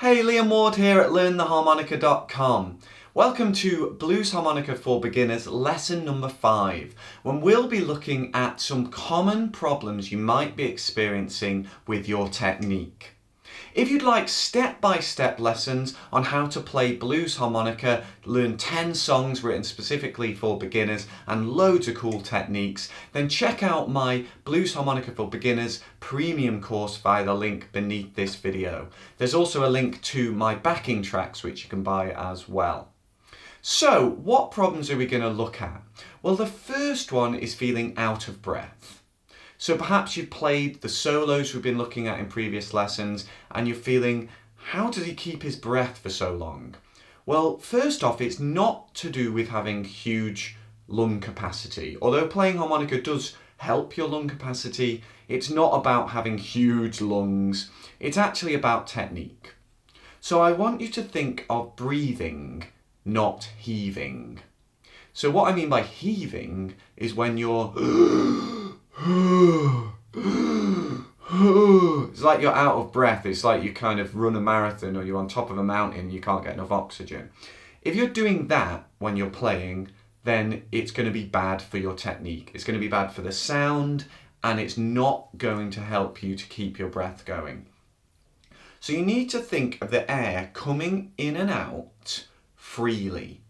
Hey, Liam Ward here at LearnTheHarmonica.com. Welcome to Blues Harmonica for Beginners lesson number 5, when we'll be looking at some common problems you might be experiencing with your technique. If you'd like step-by-step lessons on how to play blues harmonica, learn 10 songs written specifically for beginners and loads of cool techniques, then check out my Blues Harmonica for Beginners premium course via the link beneath this video. There's also a link to my backing tracks which you can buy as well. So, what problems are we going to look at? Well, the first one is feeling out of breath. So perhaps you've played the solos we've been looking at in previous lessons and you're feeling, how does he keep his breath for so long? Well, first off, it's not to do with having huge lung capacity. Although playing harmonica does help your lung capacity, it's not about having huge lungs. It's actually about technique. So I want you to think of breathing, not heaving. So what I mean by heaving is when you're it's like you're out of breath. It's like you kind of run a marathon or you're on top of a mountain and you can't get enough oxygen. If you're doing that when you're playing, then it's going to be bad for your technique. It's going to be bad for the sound and it's not going to help you to keep your breath going. So you need to think of the air coming in and out freely.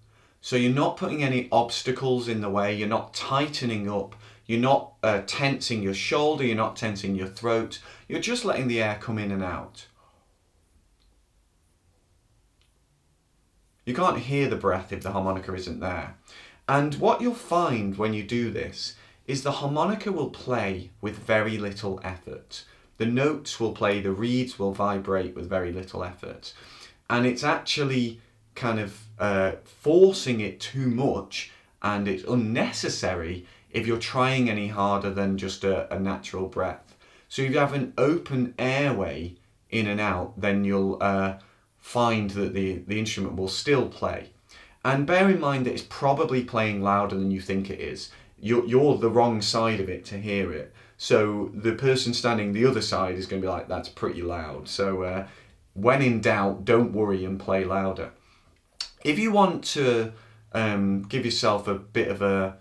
So you're not putting any obstacles in the way, you're not tightening up, you're not tensing your shoulder, you're not tensing your throat, you're just letting the air come in and out. You can't hear the breath if the harmonica isn't there. And what you'll find when you do this is the harmonica will play with very little effort. The notes will play, the reeds will vibrate with very little effort. And it's actually kind of forcing it too much and it's unnecessary if you're trying any harder than just a natural breath. So if you have an open airway in and out, then you'll find that the instrument will still play. And bear in mind that it's probably playing louder than you think it is. You're the wrong side of it to hear it. So the person standing the other side is going to be like, that's pretty loud. So when in doubt, don't worry and play louder. If you want to give yourself a bit of a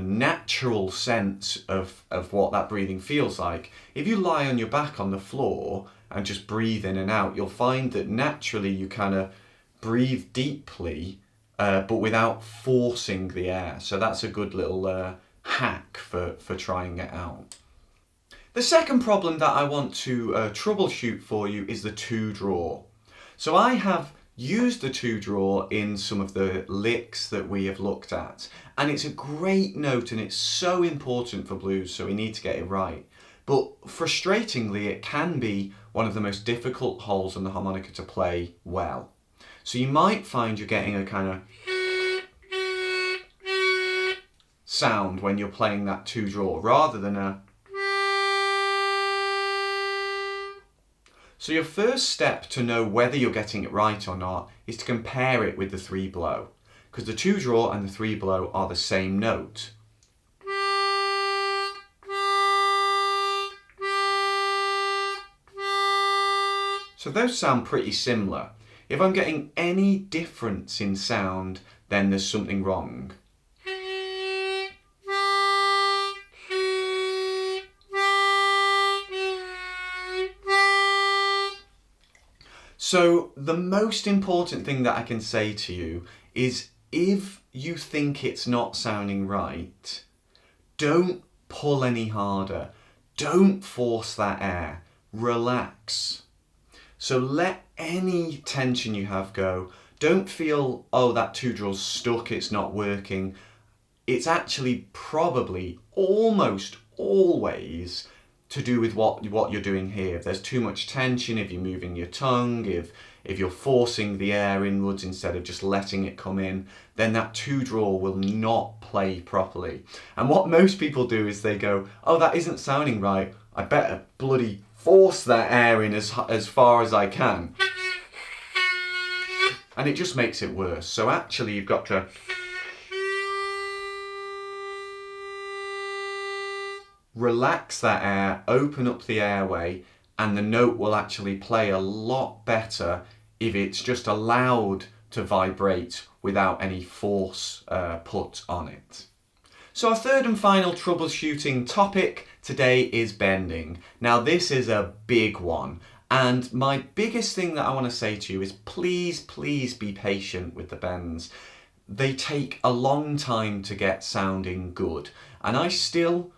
natural sense of what that breathing feels like, if you lie on your back on the floor and just breathe in and out, you'll find that naturally you kind of breathe deeply but without forcing the air. So that's a good little hack for trying it out. The second problem that I want to troubleshoot for you is the 2-draw. So I have used the 2-draw in some of the licks that we have looked at, and it's a great note and it's so important for blues, so we need to get it right. But frustratingly, it can be one of the most difficult holes on the harmonica to play well. So you might find you're getting a kind of sound when you're playing that 2-draw rather than a. So your first step to know whether you're getting it right or not is to compare it with the 3-blow, because the 2-draw and the 3-blow are the same note. So those sound pretty similar. If I'm getting any difference in sound, then there's something wrong. So the most important thing that I can say to you is if you think it's not sounding right, don't pull any harder. Don't force that air. Relax. So let any tension you have go. Don't feel, oh, that 2-draw's stuck, it's not working. It's actually probably almost always to do with what you're doing here. If there's too much tension, if you're moving your tongue, if you're forcing the air inwards instead of just letting it come in, then that 2-draw will not play properly. And what most people do is they go, oh, that isn't sounding right, I better bloody force that air in as far as I can. And it just makes it worse. So actually you've got to relax that air, open up the airway, and the note will actually play a lot better if it's just allowed to vibrate without any force put on it. So our third and final troubleshooting topic today is bending. Now this is a big one, and my biggest thing that I want to say to you is please be patient with the bends. They take a long time to get sounding good, and I still,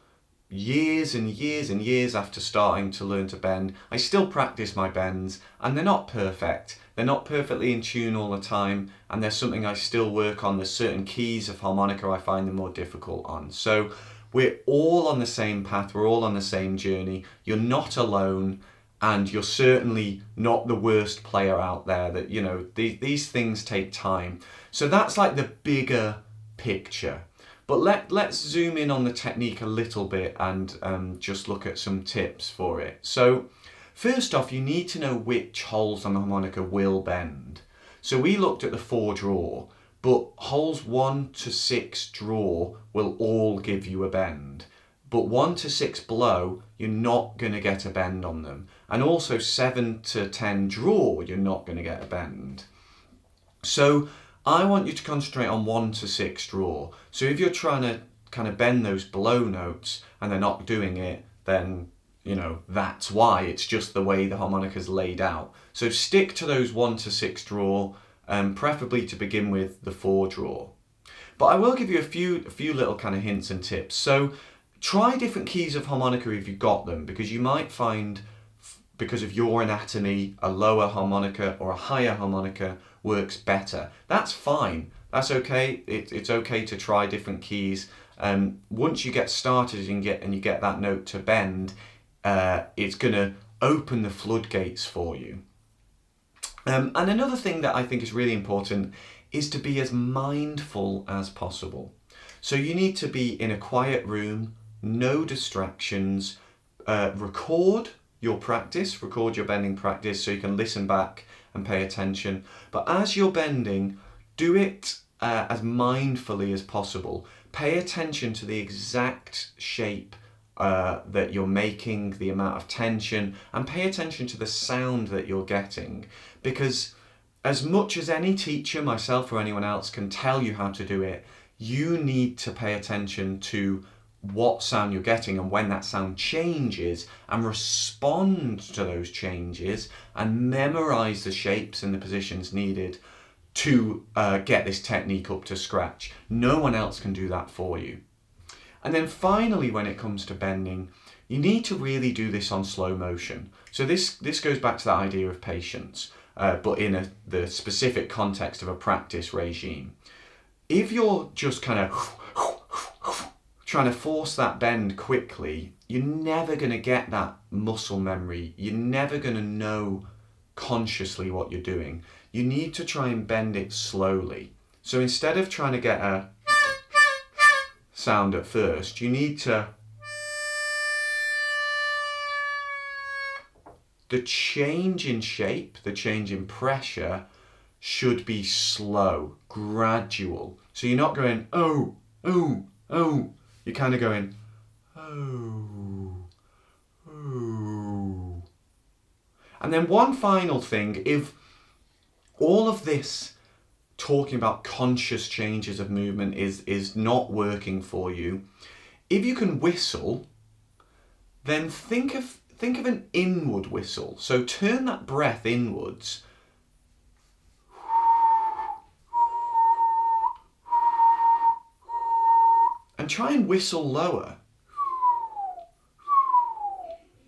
years and years after starting to learn to bend, I still practice my bends, and they're not perfect. They're not perfectly in tune all the time, and there's something I still work on. There's certain keys of harmonica I find them more difficult on. So we're all on the same path, we're all on the same journey. You're not alone, and you're certainly not the worst player out there. That, you know, these things take time. So that's like the bigger picture. But let's zoom in on the technique a little bit and just look at some tips for it. So first off, you need to know which holes on the harmonica will bend. So we looked at the 4 draw, but holes 1 to 6 draw will all give you a bend. But 1 to 6 below, you're not going to get a bend on them. And also 7 to 10 draw, you're not going to get a bend. So I want you to concentrate on 1 to 6 draw. So if you're trying to kind of bend those below notes and they're not doing it, then, you know, that's why. It's just the way the harmonica's laid out. So stick to those 1 to 6 draw, preferably to begin with the 4 draw. But I will give you a few little kind of hints and tips. So try different keys of harmonica if you've got them, because you might find, because of your anatomy, a lower harmonica or a higher harmonica works better. That's fine. That's okay. It's okay to try different keys. Once you get started and you get that note to bend, it's going to open the floodgates for you. And another thing that I think is really important is to be as mindful as possible. So you need to be in a quiet room, no distractions, record your practice, record your bending practice so you can listen back and pay attention. But as you're bending, do it as mindfully as possible. Pay attention to the exact shape that you're making, the amount of tension, and pay attention to the sound that you're getting. Because as much as any teacher, myself or anyone else, can tell you how to do it, you need to pay attention to what sound you're getting and when that sound changes, and respond to those changes and memorize the shapes and the positions needed to get this technique up to scratch. No one else can do that for you. And then finally, when it comes to bending, you need to really do this on slow motion. So this goes back to that idea of patience, but in the specific context of a practice regime. If you're just kind of trying to force that bend quickly, you're never going to get that muscle memory. You're never going to know consciously what you're doing. You need to try and bend it slowly. So instead of trying to get a sound at first, you need to... The change in shape, the change in pressure should be slow, gradual. So you're not going, oh, oh, oh. You're kind of going, oh, oh. And then one final thing, if all of this talking about conscious changes of movement is not working for you, if you can whistle, then think of an inward whistle. So turn that breath inwards. And try and whistle lower.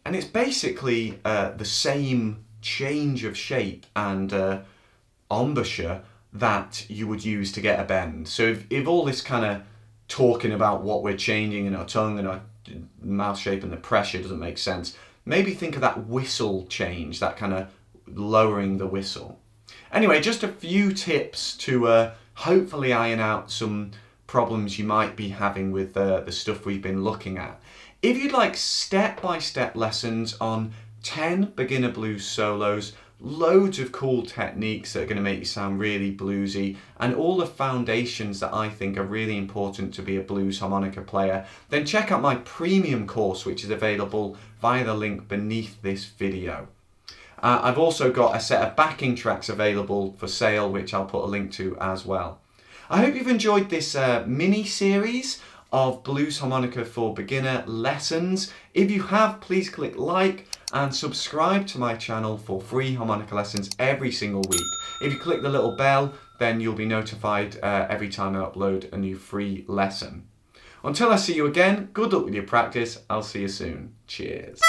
And it's basically the same change of shape and embouchure that you would use to get a bend. So if all this kind of talking about what we're changing in our tongue and our mouth shape and the pressure doesn't make sense, maybe think of that whistle change, that kind of lowering the whistle. Anyway, just a few tips to hopefully iron out some problems you might be having with the stuff we've been looking at. If you'd like step-by-step lessons on 10 beginner blues solos loads of cool techniques that are going to make you sound really bluesy, and all the foundations that I think are really important to be a blues harmonica player, then check out my premium course, which is available via the link beneath this video. I've also got a set of backing tracks available for sale, which I'll put a link to as well. I hope you've enjoyed this mini-series of Blues Harmonica for Beginner lessons. If you have, please click like and subscribe to my channel for free harmonica lessons every single week. If you click the little bell, then you'll be notified every time I upload a new free lesson. Until I see you again, good luck with your practice. I'll see you soon. Cheers.